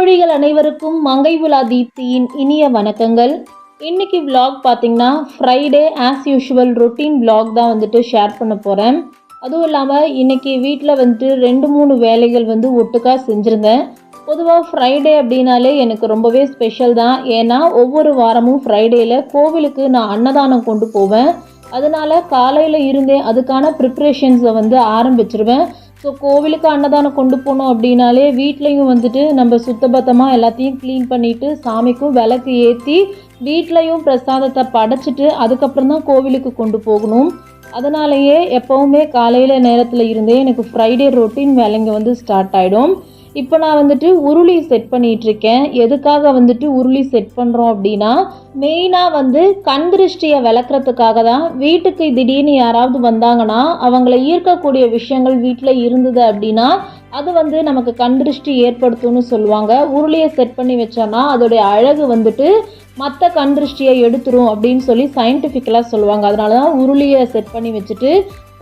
தோழிகள் அனைவருக்கும் மங்கை உலா தீப்தியின் இனிய வணக்கங்கள். இன்னைக்கு vlog பார்த்தீங்கன்னா Friday as usual routine vlog தான் வந்துட்டு ஷேர் பண்ண போகிறேன். அதுவும் இல்லாமல் இன்னைக்கு வீட்டில் வந்துட்டு 2-3 வேலைகள் வந்து ஒட்டுக்கா செஞ்சுருந்தேன். பொதுவாக ஃப்ரைடே அப்படின்னாலே எனக்கு ரொம்பவே ஸ்பெஷல் தான். ஏன்னா ஒவ்வொரு வாரமும் ஃப்ரைடேயில் கோவிலுக்கு நான் அன்னதானம் கொண்டு போவேன். அதனால் காலையில் இருந்தே அதுக்கான ப்ரிப்ரேஷன்ஸை வந்து ஆரம்பிச்சிருவேன். ஸோ கோவிலுக்கு அன்னதானம் கொண்டு போனோம் அப்படின்னாலே வீட்லேயும் வந்துட்டு நம்ம சுத்தபத்தமாக எல்லாத்தையும் க்ளீன் பண்ணிவிட்டு சாமிக்கும் விளக்கு ஏற்றி வீட்லேயும் பிரசாதத்தை படைச்சிட்டு அதுக்கப்புறம் தான் கோவிலுக்கு கொண்டு போகணும். அதனாலேயே எப்போவுமே காலையில் நேரத்தில் இருந்தே எனக்கு ஃப்ரைடே ரொட்டீன் வேலைங்க வந்து ஸ்டார்ட் ஆகிடும். இப்போ நான் வந்துட்டு உருளி செட் பண்ணிகிட்ருக்கேன். எதுக்காக வந்துட்டு உருளி செட் பண்ணுறோம் அப்படின்னா, மெயினாக வந்து கண் திருஷ்டியை விளக்குறதுக்காக தான். வீட்டுக்கு திடீர்னு யாராவது வந்தாங்கன்னா அவங்கள ஈர்க்கக்கூடிய விஷயங்கள் வீட்டில் இருந்தது அப்படின்னா அது வந்து நமக்கு கண் திருஷ்டி ஏற்படுத்தும்னு சொல்லுவாங்க. உருளியை செட் பண்ணி வச்சோன்னா அதோடைய அழகு வந்துட்டு மற்ற கண் திருஷ்டியை எடுத்துரும் அப்படின்னு சொல்லி சயின்டிஃபிக்கலாக சொல்லுவாங்க. அதனால தான் உருளியை செட் பண்ணி வச்சுட்டு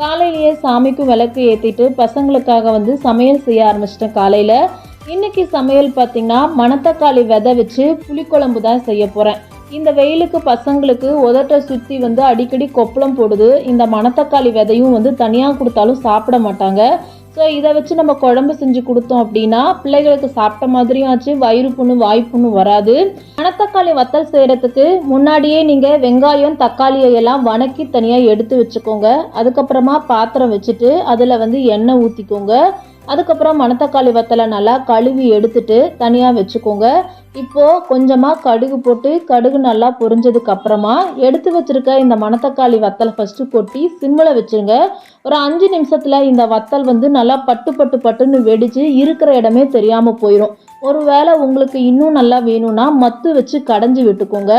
காலையிலேயே சாமிக்கும் விளக்கு ஏற்றிட்டு பசங்களுக்காக வந்து சமையல் செய்ய ஆரம்பிச்சிட்டேன். காலையில் இன்றைக்கி சமையல் பார்த்திங்கன்னா மணத்தக்காளி விதை வச்சு புளிக்குழம்பு தான் செய்ய போகிறேன். இந்த வெயிலுக்கு பசங்களுக்கு உதட்டை சுற்றி வந்து அடிக்கடி கொப்பளம் போடுது. இந்த மணத்தக்காளி விதையும் வந்து தனியாக கொடுத்தாலும் சாப்பிட மாட்டாங்க. ஸோ இதை வச்சு நம்ம குழம்பு செஞ்சு கொடுத்தோம் அப்படின்னா பிள்ளைகளுக்கு சாப்பிட்ட மாதிரியும் ஆச்சு, வயிறு புண்ணு வாய்ப்புண்ணு வராது. மணத்தக்காளி வத்தல் செய்கிறதுக்கு முன்னாடியே நீங்கள் வெங்காயம் தக்காளியை எல்லாம் வணக்கி தனியாக எடுத்து வச்சுக்கோங்க. அதுக்கப்புறமா பாத்திரம் வச்சுட்டு அதில் வந்து எண்ணெய் ஊற்றிக்கோங்க. அதுக்கப்புறம் மணத்தக்காளி வத்தலை நல்லா கழுவி எடுத்துட்டு தனியாக வச்சுக்கோங்க. இப்போது கொஞ்சமாக கடுகு போட்டு கடுகு நல்லா பொரிஞ்சதுக்கு அப்புறமா எடுத்து வச்சுருக்க இந்த மணத்தக்காளி வத்தலை ஃபஸ்ட்டு கொட்டி சிம்மில் வச்சுருங்க. ஒரு 5 நிமிஷத்தில் இந்த வத்தல் வந்து நல்லா பட்டுன்னு வெடித்து இருக்கிற இடமே தெரியாமல் போயிடும். ஒரு வேளை உங்களுக்கு இன்னும் நல்லா வேணும்னா மத்து வச்சு கடைஞ்சி விட்டுக்கோங்க.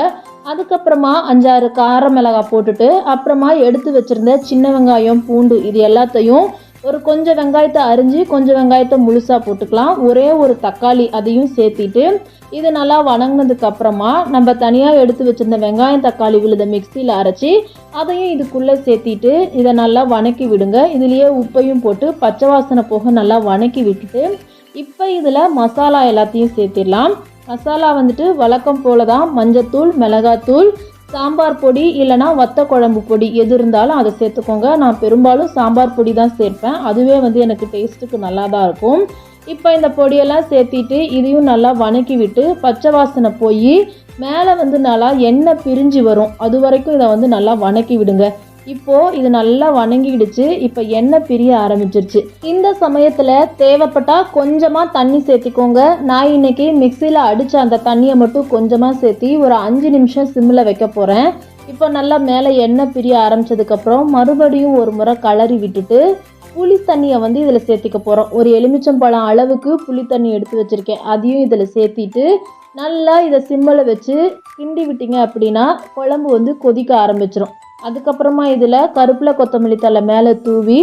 அதுக்கப்புறமா 5-6 கார மிளகாய் போட்டுட்டு அப்புறமா எடுத்து வச்சுருந்த சின்ன வெங்காயம் பூண்டு இது எல்லாத்தையும் ஒரு கொஞ்சம் வெங்காயத்தை அரிஞ்சு கொஞ்சம் வெங்காயத்தை முழுசாக போட்டுக்கலாம். ஒரே ஒரு தக்காளி அதையும் சேர்த்திட்டு இது நல்லா வணங்கினதுக்கு அப்புறமா நம்ம தனியாக எடுத்து வச்சுருந்த வெங்காயம் தக்காளி விழுத மிக்சியில் அரைச்சி அதையும் இதுக்குள்ளே சேர்த்திட்டு இதை நல்லா வணக்கி விடுங்க. இதுலேயே உப்பையும் போட்டு பச்சை வாசனை போக நல்லா வணக்கி விட்டுட்டு இப்போ இதில் மசாலா எல்லாத்தையும் சேர்த்திடலாம். மசாலா வந்துட்டு வழக்கம் போல தான் மஞ்சத்தூள், மிளகாத்தூள், சாம்பார் பொடி இல்லைனா வத்த குழம்பு பொடி எது இருந்தாலும் அதை சேர்த்துக்கோங்க. நான் பெரும்பாலும் சாம்பார் பொடி தான் சேர்ப்பேன். அதுவே வந்து எனக்கு டேஸ்ட்டுக்கு நல்லா தான் இருக்கும். இப்போ இந்த பொடியெல்லாம் சேர்த்திட்டு இதையும் நல்லா வணக்கி விட்டு பச்சை வாசனை போய் மேலே வந்து நல்லா எண்ணெய் பிரிஞ்சு வரும். அது வரைக்கும் இதை வந்து நல்லா வணக்கி விடுங்க. இப்போது இது நல்லா வணங்கிடுச்சு. இப்போ எண்ணெய் பிரிய ஆரம்பிச்சிருச்சு. இந்த சமயத்தில் தேவைப்பட்டால் கொஞ்சமாக தண்ணி சேர்த்திக்கோங்க. நான் இன்றைக்கி மிக்சியில் அடித்த அந்த தண்ணியை மட்டும் கொஞ்சமாக சேர்த்தி ஒரு 5 நிமிஷம் சிம்மில் வைக்க போகிறேன். இப்போ நல்லா மேலே எண்ணெய் பிரிய ஆரம்பித்ததுக்கப்புறம் மறுபடியும் ஒரு முறை கலரி விட்டுட்டு புளி தண்ணியை வந்து இதில் சேர்த்திக்க போகிறோம். ஒரு எலுமிச்சம்பழம் அளவுக்கு புளி தண்ணி எடுத்து வச்சுருக்கேன். அதையும் இதில் சேர்த்திட்டு நல்லா இதை சிம்மில் வச்சு கிண்டி விட்டீங்க அப்படின்னா குழம்பு வந்து கொதிக்க ஆரம்பிச்சிடும். அதுக்கப்புறமா இதில் கருப்பில் கொத்தமல்லி தழை மேலே தூவி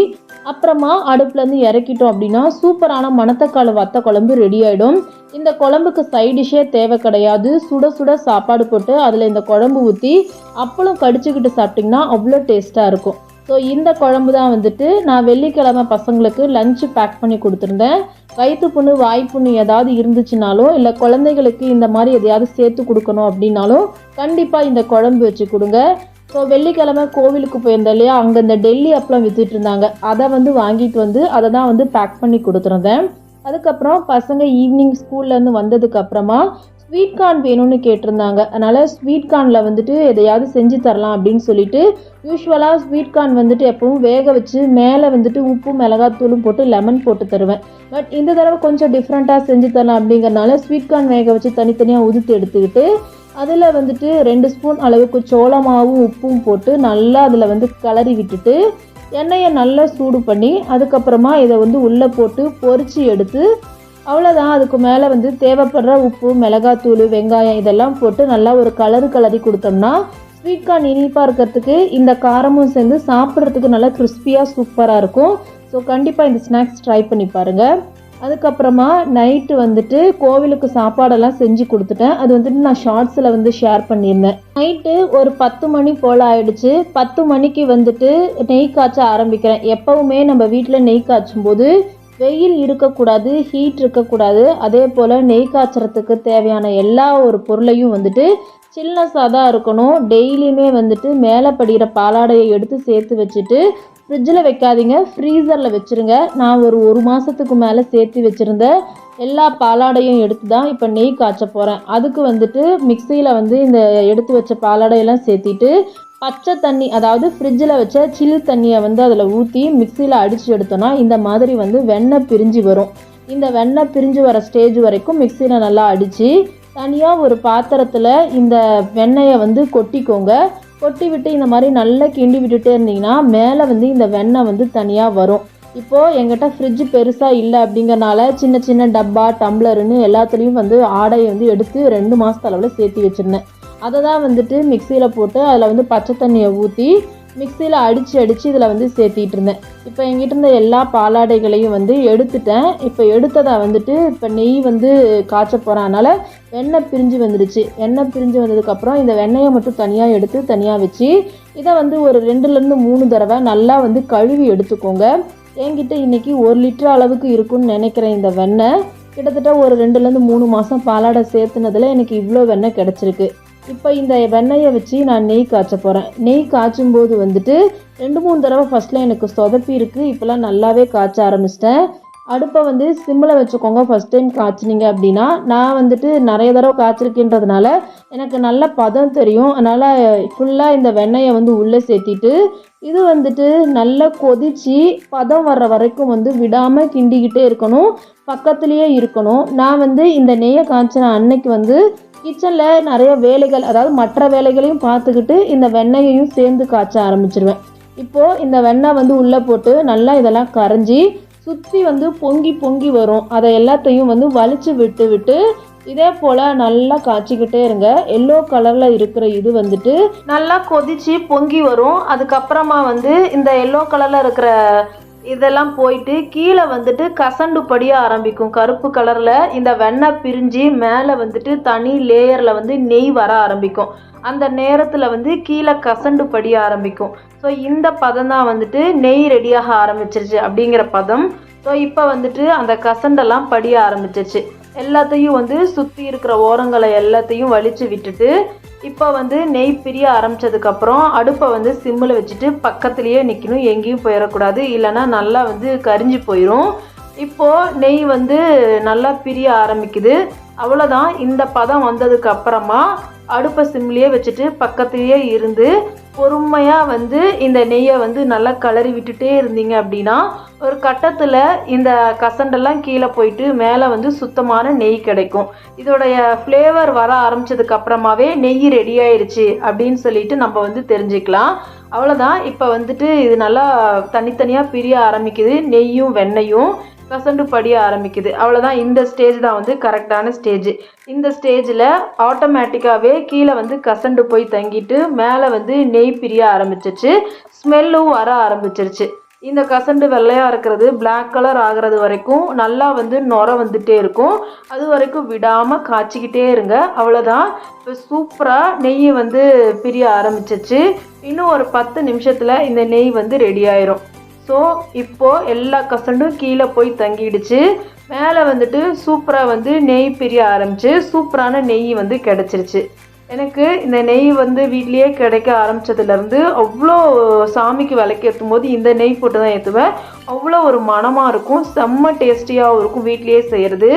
அப்புறமா அடுப்புலேருந்து இறக்கிட்டோம் அப்படின்னா சூப்பரான மணத்தக்காளி வத்த குழம்பு ரெடி ஆகிடும். இந்த குழம்புக்கு சைடிஷே தேவை கிடையாது. சுட சுட சாப்பாடு போட்டு அதில் இந்த குழம்பு ஊற்றி அப்பளம் கடிச்சிக்கிட்டு சாப்பிட்டிங்கன்னா அவ்வளோ டேஸ்ட்டாக இருக்கும். ஸோ இந்த குழம்பு தான் வந்துட்டு நான் வெள்ளிக்கிழமை பசங்களுக்கு லஞ்சு பேக் பண்ணி கொடுத்துருந்தேன். வயிற்று புண்ணு வாய்ப்புண்ணு ஏதாவது இருந்துச்சுனாலும் இல்லை குழந்தைகளுக்கு இந்த மாதிரி எதையாவது சேர்த்து கொடுக்கணும் அப்படின்னாலும் கண்டிப்பாக இந்த குழம்பு வச்சு கொடுங்க. ஸோ வெள்ளிக்கிழமை கோவிலுக்கு போயிருந்தேன் இல்லையா, அங்கே இந்த டெல்லி அப்பளம் விற்றுட்டு இருந்தாங்க. அதை வந்து வாங்கிட்டு வந்து அதை தான் வந்து பேக் பண்ணி கொடுத்துருந்தேன். அதுக்கப்புறம் பசங்க ஈவினிங் ஸ்கூல்லேருந்து வந்ததுக்கப்புறமா ஸ்வீட் கார்ன் வேணும்னு கேட்டிருந்தாங்க. அதனால் ஸ்வீட் கார்னில் வந்துட்டு எதையாவது செஞ்சு தரலாம் அப்படின்னு சொல்லிட்டு யூஸ்வலாக ஸ்வீட் கார்ன் வந்துட்டு எப்பவும் வேக வச்சு மேலே வந்துட்டு உப்பு மிளகாத்தூளும் போட்டு லெமன் போட்டு தருவேன். பட் இந்த தடவை கொஞ்சம் டிஃப்ரெண்ட்டாக செஞ்சு தரலாம் அப்படிங்கிறனால ஸ்வீட் கார்ன் வேக வச்சு தனித்தனியாக உதுத்து எடுத்துக்கிட்டு அதில் வந்துட்டு 2 ஸ்பூன் அளவுக்கு சோள மாவும் உப்பும் போட்டு நல்லா அதில் வந்து கிளறி விட்டுட்டு எண்ணெயை நல்லா சூடு பண்ணி அதுக்கப்புறமா இதை வந்து உள்ளே போட்டு பொரித்து எடுத்து அவ்வளோதான். அதுக்கு மேலே வந்து தேவைப்படுற உப்பு மிளகாத்தூள் வெங்காயம் இதெல்லாம் போட்டு நல்லா ஒரு கிளறி கொடுத்தோம்னா ஸ்வீட் கார்ன் இனிப்பாக இருக்கிறதுக்கு இந்த காரமும் சேர்ந்து சாப்பிட்றதுக்கு நல்லா கிறிஸ்பியாக சூப்பராக இருக்கும். ஸோ கண்டிப்பாக இந்த ஸ்நாக்ஸ் ட்ரை பண்ணி பாருங்கள். அதுக்கப்புறமா நைட்டு வந்துட்டு கோவிலுக்கு சாப்பாடெல்லாம் செஞ்சு கொடுத்துட்டேன். அது வந்துட்டு நான் ஷார்ட்ஸில் வந்து ஷேர் பண்ணியிருந்தேன். நைட்டு ஒரு 10 மணி போல் ஆயிடுச்சு. 10 மணிக்கு வந்துட்டு நெய் காய்ச்ச ஆரம்பிக்கிறேன். எப்போவுமே நம்ம வீட்டில் நெய் காய்ச்சும் போது வெயில் இருக்கக்கூடாது, ஹீட் இருக்கக்கூடாது. அதே போல் நெய் காய்ச்சறதுக்கு தேவையான எல்லா ஒரு பொருளையும் வந்துட்டு சில்னஸாக தான் இருக்கணும். டெய்லியுமே வந்துட்டு மேலே படிகிற பாலாடையை எடுத்து சேர்த்து வச்சுட்டு ஃப்ரிட்ஜில் வைக்காதீங்க, ஃப்ரீசரில் வச்சுருங்க. நான் ஒரு மாதத்துக்கு மேலே சேர்த்து வச்சுருந்த எல்லா பாலாடையும் எடுத்து தான் இப்போ நெய் காய்ச்ச போகிறேன். அதுக்கு வந்துட்டு மிக்சியில் வந்து இந்த எடுத்து வச்ச பாலாடையெல்லாம் சேர்த்திட்டு பச்சை தண்ணி, அதாவது ஃப்ரிட்ஜில் வச்ச சில் தண்ணியை வந்து அதில் ஊற்றி மிக்சியில் அடித்து எடுத்தோன்னா இந்த மாதிரி வந்து வெண்ணெய் பிரிஞ்சு வரும். இந்த வெண்ணெய் பிரிஞ்சு வர ஸ்டேஜ் வரைக்கும் மிக்சியில் நல்லா அடித்து தனியாக ஒரு பாத்திரத்தில் இந்த வெண்ணெயை வந்து கொட்டிக்கோங்க. கொட்டி விட்டு இந்த மாதிரி நல்லா கிண்டி விட்டுட்டே இருந்தீங்கன்னா மேலே வந்து இந்த வெண்ணெய் வந்து தனியாக வரும். இப்போது எங்கிட்ட ஃப்ரிட்ஜ் பெருசாக இல்லை அப்படிங்கிறனால சின்ன சின்ன டப்பா டம்ளருன்னு எல்லாத்துலேயும் வந்து ஆடையை வந்து எடுத்து 2 மாதத்து அளவில் சேர்த்து வச்சுருந்தேன். அதை தான் வந்துட்டு மிக்சியில் போட்டு அதில் வந்து பச்சை தண்ணியை ஊற்றி மிக்சியில் அடித்து இதில் வந்து சேர்த்திட்டு இருந்தேன். இப்போ என்கிட்ட இருந்த எல்லா பாலாடைகளையும் வந்து எடுத்துட்டேன். இப்போ எடுத்ததை வந்துட்டு இப்போ நெய் வந்து காய்ச்ச போகிறனால வெண்ணெய் பிரிஞ்சு வந்துடுச்சு. எண்ணெய் பிரிஞ்சு வந்ததுக்கப்புறம் இந்த வெண்ணெயை மட்டும் தனியாக எடுத்து தனியாக வச்சு இதை வந்து ஒரு 2லேருந்து 3 தடவை நல்லா வந்து கழுவி எடுத்துக்கோங்க. என்கிட்ட இன்றைக்கி 1 லிட்டர் அளவுக்கு இருக்குன்னு நினைக்கிறேன் இந்த வெண்ணெய். கிட்டத்தட்ட ஒரு 2லேருந்து 3 மாதம் பாலாடை சேர்த்துனதில் எனக்கு இவ்வளோ வெண்ணெய் கிடச்சிருக்கு. இப்போ இந்த வெண்ணெயை வச்சு நான் நெய் காய்ச்ச போகிறேன். நெய் காய்ச்சும் போது வந்துட்டு 2-3 தடவை ஃபஸ்ட்டில் எனக்கு சொதப்பி இருக்குது. இப்போலாம் நல்லாவே காய்ச்ச ஆரம்பிச்சிட்டேன். அடுப்பை வந்து சிம்மில் வச்சுக்கோங்க. ஃபஸ்ட் டைம் காய்ச்சினீங்க அப்படின்னா, நான் வந்துட்டு நிறைய தடவை காய்ச்சிருக்கின்றதுனால எனக்கு நல்ல பதம் தெரியும். அதனால் ஃபுல்லாக இந்த வெண்ணெயை வந்து உள்ளே சேர்த்திட்டு இது வந்துட்டு நல்லா கொதித்து பதம் வர்ற வரைக்கும் வந்து விடாமல் கிண்டிக்கிட்டே இருக்கணும், பக்கத்துலேயே இருக்கணும். நான் வந்து இந்த நெய்யை காய்ச்சின அன்னைக்கு வந்து கிச்சனில் நிறைய வேலைகள், அதாவது மற்ற வேலைகளையும் பார்த்துக்கிட்டு இந்த வெண்ணெயையும் சேர்ந்து காய்ச்ச ஆரம்பிச்சிருவேன். இப்போது இந்த வெண்ணெய் வந்து உள்ளே போட்டு நல்லா இதெல்லாம் கரைஞ்சி சுற்றி வந்து பொங்கி பொங்கி வரும். அதை எல்லாத்தையும் வந்து வலிச்சு விட்டு இதே போல் நல்லா காய்ச்சிக்கிட்டே இருங்க. எல்லோ கலரில் இருக்கிற இது வந்துட்டு நல்லா கொதித்து பொங்கி வரும். அதுக்கப்புறமா வந்து இந்த எல்லோ கலரில் இருக்கிற இதெல்லாம் போயிட்டு கீழே வந்துட்டு கசண்டு படிய ஆரம்பிக்கும். கருப்பு கலரில் இந்த வெண்ணெய் பிரிஞ்சு மேலே வந்துட்டு தனி லேயரில் வந்து நெய் வர ஆரம்பிக்கும். அந்த நேரத்தில் வந்து கீழே கசண்டு படிய ஆரம்பிக்கும். ஸோ இந்த பதம் தான் வந்துட்டு நெய் ரெடியாக ஆரம்பிச்சிருச்சு அப்படிங்கிற பதம். ஸோ இப்போ வந்துட்டு அந்த கசண்டெல்லாம் படிய ஆரம்பிச்சிருச்சு. எல்லாத்தையும் வந்து சுற்றி இருக்கிற ஓரங்களை எல்லாத்தையும் வலிச்சு விட்டுட்டு இப்போ வந்து நெய் பிரிய ஆரம்பித்ததுக்கப்புறம் அடுப்பை வந்து சிம்மில் வச்சுட்டு பக்கத்துலேயே நிற்கணும், எங்கேயும் போயிடக்கூடாது, இல்லைன்னா நல்லா வந்து கரிஞ்சு போயிடும். இப்போது நெய் வந்து நல்லா பிரிய ஆரம்பிக்குது. அவ்வளோதான். இந்த பதம் வந்ததுக்கு அப்புறமா அடுப்பை சிம்லேயே வச்சுட்டு பக்கத்துலேயே இருந்து பொறுமையாக வந்து இந்த நெய்யை வந்து நல்லா கிளறி விட்டுட்டே இருந்தீங்க அப்படின்னா ஒரு கட்டத்தில் இந்த கசண்டெல்லாம் கீழே போயிட்டு மேலே வந்து சுத்தமான நெய் கிடைக்கும். இதோடைய ஃப்ளேவர் வர ஆரம்பித்ததுக்கு அப்புறமாவே நெய் ரெடி ஆயிடுச்சு அப்படின்னு சொல்லிட்டு நம்ம வந்து தெரிஞ்சுக்கலாம். அவ்வளோதான். இப்போ வந்துட்டு இது நல்லா தனித்தனியாக பிரிய ஆரம்பிக்குது. நெய்யும் வெண்ணெயும் கசண்டு படிய ஆரம்பிக்குது. அவ்வளோதான். இந்த ஸ்டேஜ் தான் வந்து கரெக்டான ஸ்டேஜ். இந்த ஸ்டேஜில் ஆட்டோமேட்டிக்காகவே கீழே வந்து கசண்டு போய் தங்கிட்டு மேலே வந்து நெய் பிரிய ஆரம்பிச்சிருச்சு. ஸ்மெல்லும் வர ஆரம்பிச்சிருச்சு. இந்த கசண்டு வெள்ளையாக இருக்கிறது பிளாக் கலர் ஆகிறது வரைக்கும் நல்லா வந்து நுர வந்துகிட்டே இருக்கும். அது வரைக்கும் விடாமல் காய்ச்சிக்கிட்டே இருங்க. அவ்வளோதான். இப்போ சூப்பராக நெய் வந்து பிரிய ஆரம்பிச்சிருச்சு. இன்னும் ஒரு 10 நிமிஷத்தில் இந்த நெய் வந்து ரெடி ஆயிரும். ஸோ இப்போது எல்லா கசண்டும் கீழே போய் தங்கிடுச்சு. மேலே வந்துட்டு சூப்பராக வந்து நெய் பிரிய ஆரம்பிச்சு சூப்பரான நெய் வந்து கிடச்சிருச்சு. எனக்கு இந்த நெய் வந்து வீட்லேயே கிடைக்க ஆரம்பித்ததுலேருந்து அவ்வளோ சாமிக்கு விளக்கு ஏற்றும் போது இந்த நெய் போட்டு தான் ஏற்றுவேன். அவ்வளோ ஒரு மணமாக இருக்கும், செம்ம டேஸ்டியாகவும் இருக்கும் வீட்லேயே செய்கிறது.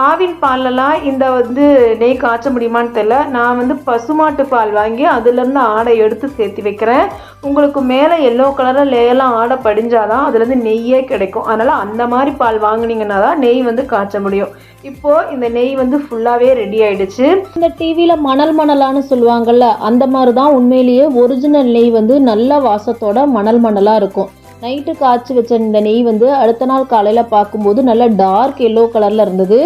ஆவின் பாலெல்லாம் இந்த வந்து நெய் காய்ச்ச முடியுமான்னு தெரியல. நான் வந்து பசுமாட்டு பால் வாங்கி அதுலேருந்து ஆடை எடுத்து சேர்த்து வைக்கிறேன். உங்களுக்கு மேலே எல்லோ கலரில் லேயெல்லாம் ஆடை படிஞ்சாதான் அதுலேருந்து நெய்யே கிடைக்கும். அதனால் அந்த மாதிரி பால் வாங்கினீங்கன்னா தான் நெய் வந்து காய்ச்ச முடியும். இப்போது இந்த நெய் வந்து ஃபுல்லாகவே ரெடி ஆகிடுச்சு. இந்த டிவியில் மணலான்னு சொல்லுவாங்கள்ல, அந்த மாதிரி தான் உண்மையிலேயே ஒரிஜினல் நெய் வந்து நல்ல வாசத்தோட மணலாக இருக்கும். நைட்டு காய்ச்சி வச்ச இந்த நெய் வந்து அடுத்த நாள் காலையில் பார்க்கும்போது நல்லா டார்க் எல்லோ கலரில் இருந்தது.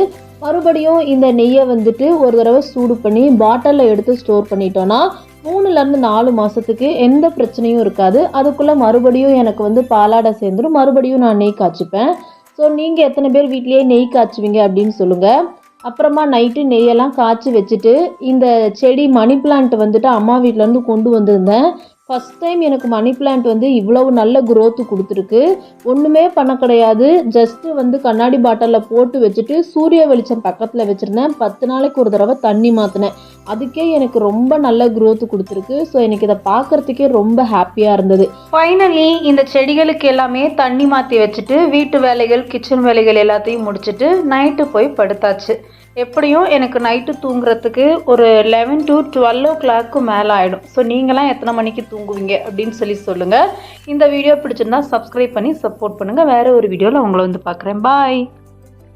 மறுபடியும் இந்த நெய்யை வந்துட்டு ஒரு தடவை சூடு பண்ணி பாட்டிலில் எடுத்து ஸ்டோர் பண்ணிட்டோன்னா 3லேருந்து 4 மாதத்துக்கு எந்த பிரச்சனையும் இருக்காது. அதுக்குள்ளே மறுபடியும் எனக்கு வந்து பாலாடை சேர்ந்துடும், மறுபடியும் நான் நெய் காய்ச்சிப்பேன். ஸோ நீங்கள் எத்தனை பேர் வீட்லேயே நெய் காய்ச்சுவீங்க அப்படின்னு சொல்லுங்கள். அப்புறமா நைட்டு நெய்யெல்லாம் காய்ச்சி வச்சுட்டு இந்த செடி மணி பிளான்ட் வந்துட்டு அம்மா வீட்டிலேருந்து கொண்டு வந்திருந்தேன். ஃபஸ்ட் டைம் எனக்கு மணி பிளான்ட் வந்து இவ்வளவு நல்ல growth கொடுத்துருக்கு. ஒன்றுமே பண்ண கிடையாது. ஜஸ்ட்டு வந்து கண்ணாடி பாட்டிலில் போட்டு வச்சுட்டு சூரிய வெளிச்சம் பக்கத்தில் வச்சுருந்தேன். 10 நாளைக்கு ஒரு தடவை தண்ணி மாற்றினேன். அதுக்கே எனக்கு ரொம்ப நல்ல growth கொடுத்துருக்கு. ஸோ எனக்கு இதை பார்க்குறதுக்கே ரொம்ப ஹாப்பியாக இருந்தது. ஃபைனலி இந்த செடிகளுக்கு எல்லாமே தண்ணி மாற்றி வச்சுட்டு வீட்டு வேலைகள் கிச்சன் வேலைகள் எல்லாத்தையும் முடிச்சுட்டு நைட்டு போய் படுத்தாச்சு. எப்படியும் எனக்கு நைட்டு தூங்குறதுக்கு ஒரு 11 to 12 o'clock மேலே ஆகிடும். ஸோ நீங்களாம் எத்தனை மணிக்கு தூங்குவீங்க அப்படின்னு சொல்லுங்கள். இந்த வீடியோ பிடிச்சிருந்தா சப்ஸ்கிரைப் பண்ணி சப்போர்ட் பண்ணுங்கள். வேறு ஒரு வீடியோவில் உங்களை வந்து பார்க்குறேன். பாய்.